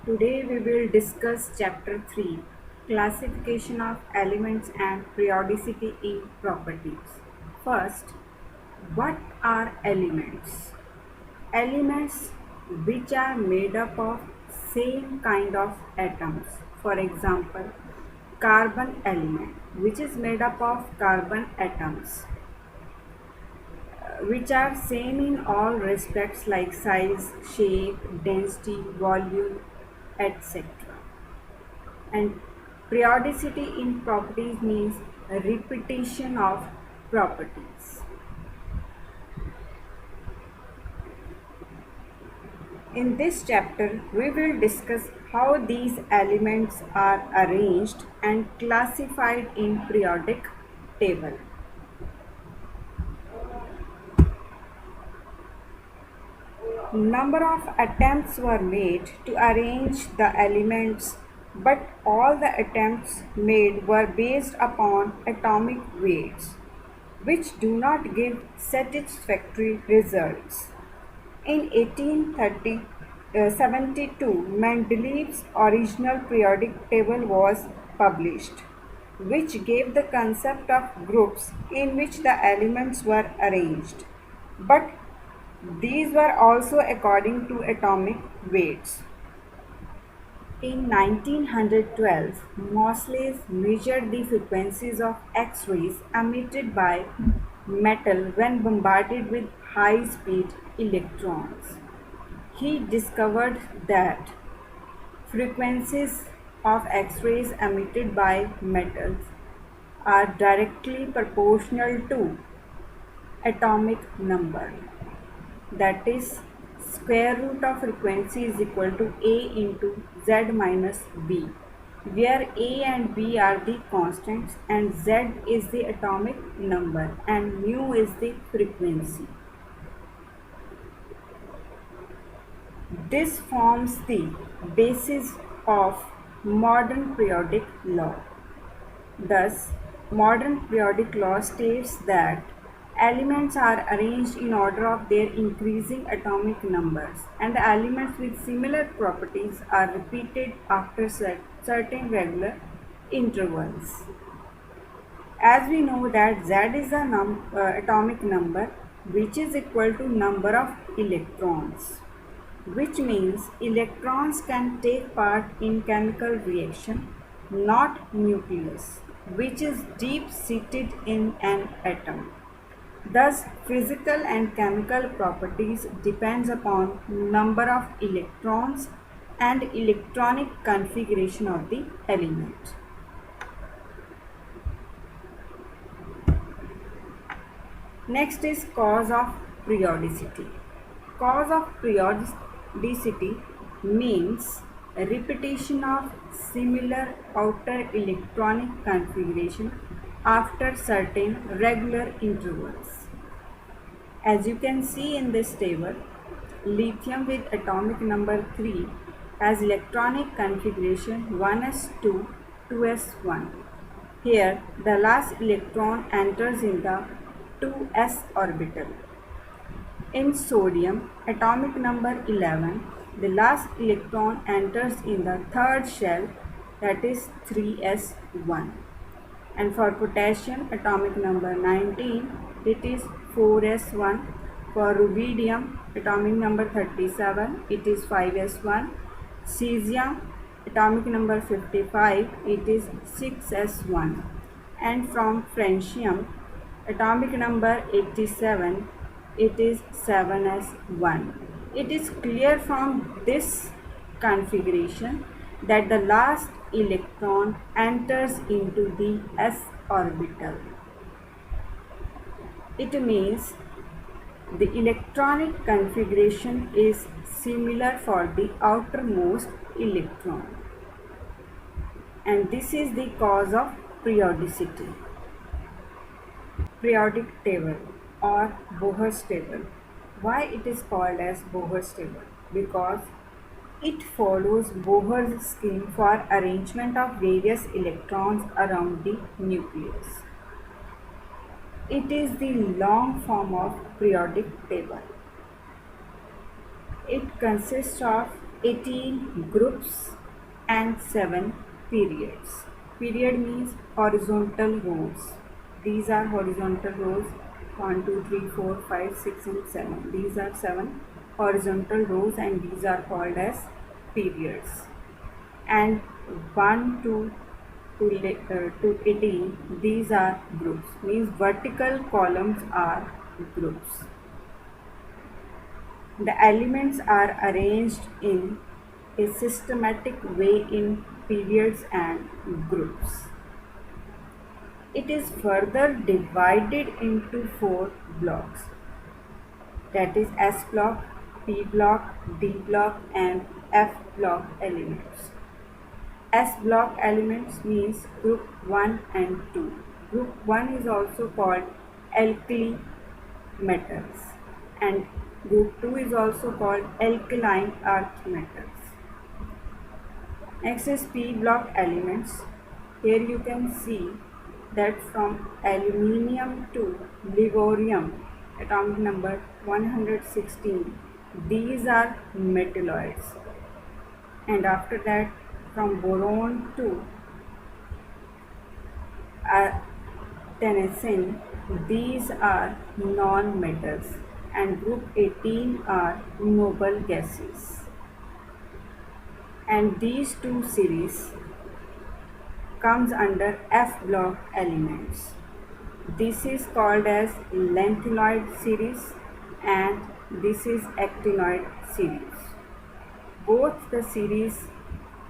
Today we will discuss Chapter 3, Classification of Elements and Periodicity in Properties. First, what are elements? Elements which are made up of same kind of atoms. For example, carbon element which is made up of carbon atoms which are same in all respects like size, shape, density, volume, etc. And periodicity in properties means a repetition of properties. In this chapter, we will discuss how these elements are arranged and classified in periodic table. Number of attempts were made to arrange the elements, but all the attempts made were based upon atomic weights, which do not give satisfactory results. In 1872, Mendeleev's original periodic table was published, which gave the concept of groups in which the elements were arranged. But these were also according to atomic weights. In 1912, Moseley measured the frequencies of X-rays emitted by metal when bombarded with high-speed electrons. He discovered that frequencies of X-rays emitted by metals are directly proportional to atomic number. That is, square root of frequency is equal to A into Z minus B, where A and B are the constants and Z is the atomic number and mu is the frequency. This forms the basis of modern periodic law. Thus, modern periodic law states that elements are arranged in order of their increasing atomic numbers, and the elements with similar properties are repeated after certain regular intervals. As we know that Z is the atomic number which is equal to number of electrons, which means electrons can take part in chemical reaction, not nucleus, which is deep-seated in an atom. Thus, physical and chemical properties depends upon number of electrons and electronic configuration of the element. Next is cause of periodicity. Cause of periodicity means a repetition of similar outer electronic configuration after certain regular intervals. As you can see in this table, lithium with atomic number 3 has electronic configuration 1s2, 2s1. Here, the last electron enters in the 2s orbital. In sodium, atomic number 11, the last electron enters in the third shell, that is 3s1. And for potassium, atomic number 19, it is 4s1. For rubidium, atomic number 37, it is 5s1. Cesium, atomic number 55, it is 6s1. And from francium, atomic number 87, it is 7s1. It is clear from this configuration that the last electron enters into the s orbital. It means the electronic configuration is similar for the outermost electron, and this is the cause of periodicity. Periodic table or Bohr's table. Why it is called as Bohr's table? Because it follows Bohr's scheme for arrangement of various electrons around the nucleus. It is the long form of periodic table. It consists of 18 groups and 7 periods. Period means horizontal rows. These are horizontal rows 1, 2, 3, 4, 5, 6, and 7. These are 7 horizontal rows and these are called as periods. And 1 to 18, these are groups. Means vertical columns are groups. The elements are arranged in a systematic way in periods and groups. It is further divided into 4 blocks, that is S block, P block, D block and F block elements. S block elements means group 1 and 2. Group 1 is also called alkali metals and group 2 is also called alkaline earth metals. Next is P block elements. Here you can see that from aluminium to livorium, atomic number 116, these are metalloids. And after that, from boron to tennessine, these are non-metals. And group 18 are noble gases. And these two series comes under F block elements. This is called as lanthanoid series and this is actinoid series. Both the series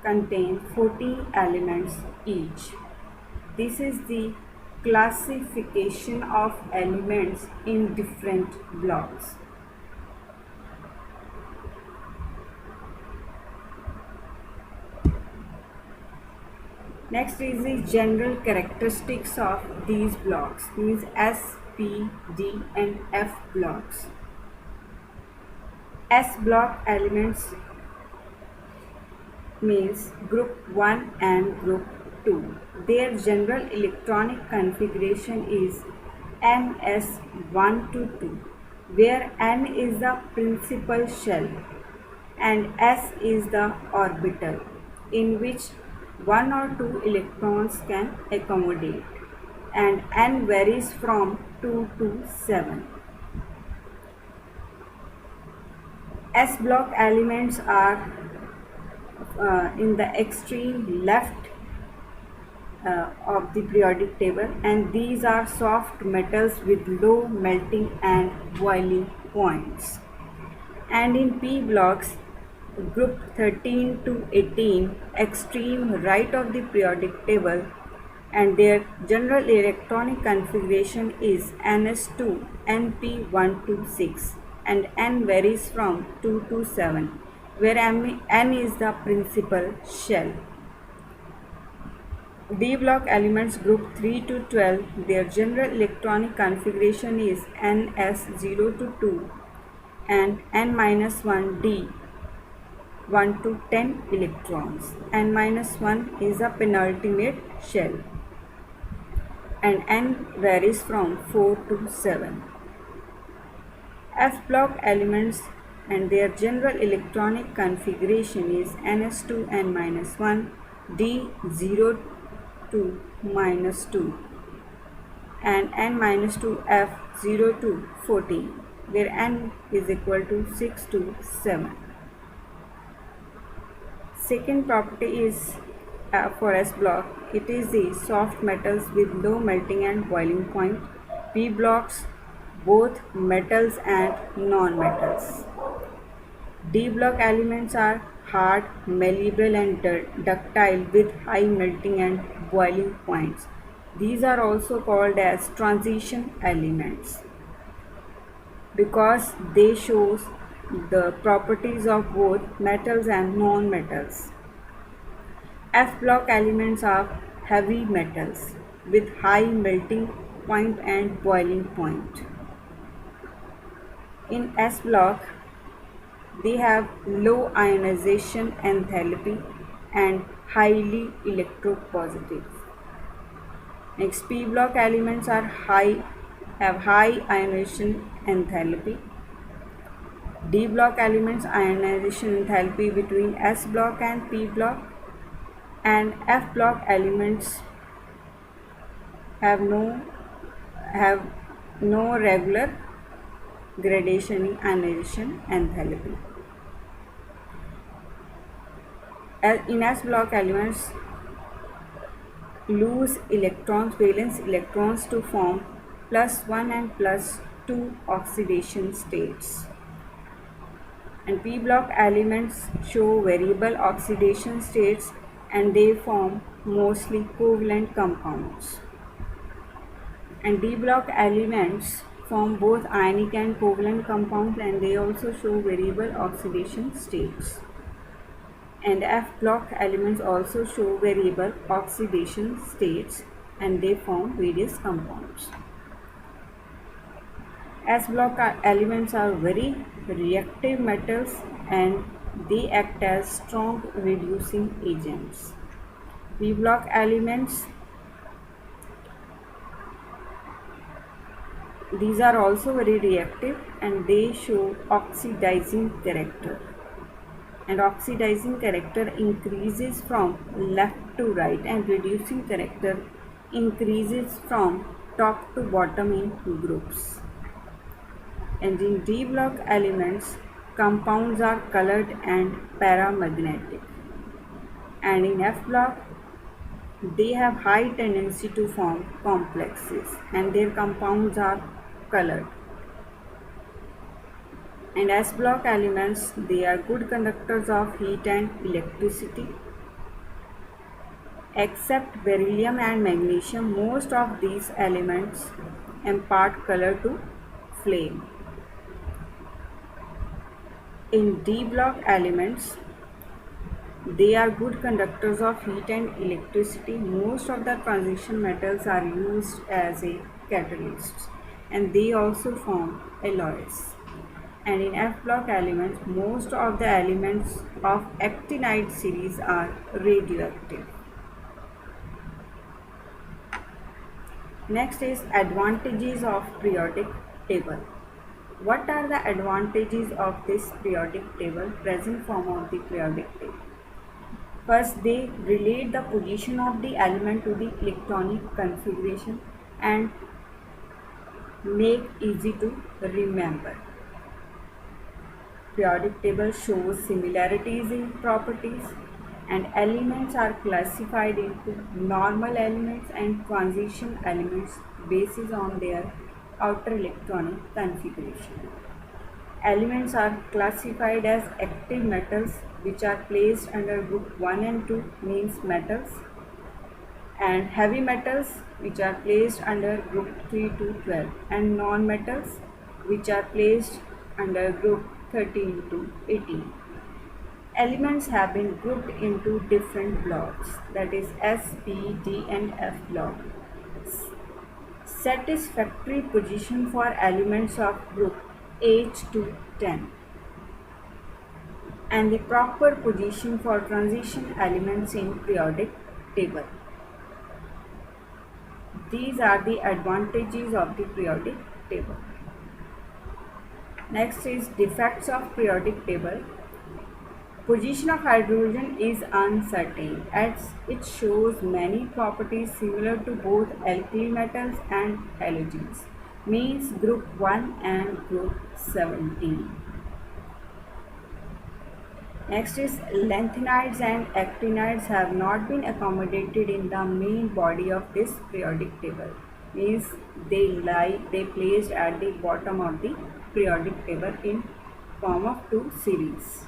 contain 14 elements each. This is the classification of elements in different blocks. Next is the general characteristics of these blocks, means S, P, D and F blocks. S block elements means group 1 and group 2. Their general electronic configuration is ns1 to 2, where N is the principal shell and S is the orbital in which 1 or 2 electrons can accommodate, and N varies from 2 to 7. S block elements are in the extreme left of the periodic table, and these are soft metals with low melting and boiling points. And in P blocks, group 13 to 18, extreme right of the periodic table, and their general electronic configuration is ns2 np1 to 6 and N varies from 2 to 7, where N is the principal shell. D block elements group 3 to 12, their general electronic configuration is ns0 to 2 and n-1 d 1 to 10 electrons. N-1 is a penultimate shell and N varies from 4 to 7. F block elements and their general electronic configuration is ns2 n-1 d0 to -2 and n-2 f0 to 14, where N is equal to 6 to 7. Second property is for S block, it is the soft metals with low melting and boiling point. P blocks, both metals and non-metals. D block elements are hard, malleable and ductile with high melting and boiling points. These are also called as transition elements because they show the properties of both metals and non-metals. F block elements are heavy metals with high melting point and boiling point. In S block, they have low ionization enthalpy and highly electropositive. Next, P block elements are have high ionization enthalpy D block elements ionization enthalpy between S block and P block, and F block elements have have no regular gradation in ionization enthalpy. In S block elements lose electrons, valence electrons, to form +1 and +2 oxidation states. And P block elements show variable oxidation states and they form mostly covalent compounds. And D block elements form both ionic and covalent compounds and they also show variable oxidation states. And F block elements also show variable oxidation states and they form various compounds. S block elements are very reactive metals and they act as strong reducing agents. P block elements, these are also very reactive and they show oxidizing character. And oxidizing character increases from left to right and reducing character increases from top to bottom in groups. And in D block elements, compounds are colored and paramagnetic. And in F block, they have high tendency to form complexes and their compounds are colored. And S block elements, they are good conductors of heat and electricity. Except beryllium and magnesium, most of these elements impart color to flame. In D block elements, they are good conductors of heat and electricity. Most of the transition metals are used as a catalyst and they also form alloys. And in F block elements, most of the elements of actinide series are radioactive. Next is advantages of periodic table. What are the advantages of this periodic table, present form of the periodic table? First, they relate the position of the element to the electronic configuration and make easy to remember. Periodic table shows similarities in properties and elements are classified into normal elements and transition elements based on their outer electronic configuration. Elements are classified as active metals which are placed under group 1 and 2 means metals, and heavy metals which are placed under group 3 to 12, and non-metals which are placed under group 13 to 18. Elements have been grouped into different blocks, that is S, P, D and F block. Satisfactory position for elements of group H to 10 and the proper position for transition elements in periodic table. These are the advantages of the periodic table. Next is defects of periodic table. Position of hydrogen is uncertain as it shows many properties similar to both alkali metals and halogens, means group 1 and group 17. Next is lanthanides and actinides have not been accommodated in the main body of this periodic table, means they placed at the bottom of the periodic table in form of two series.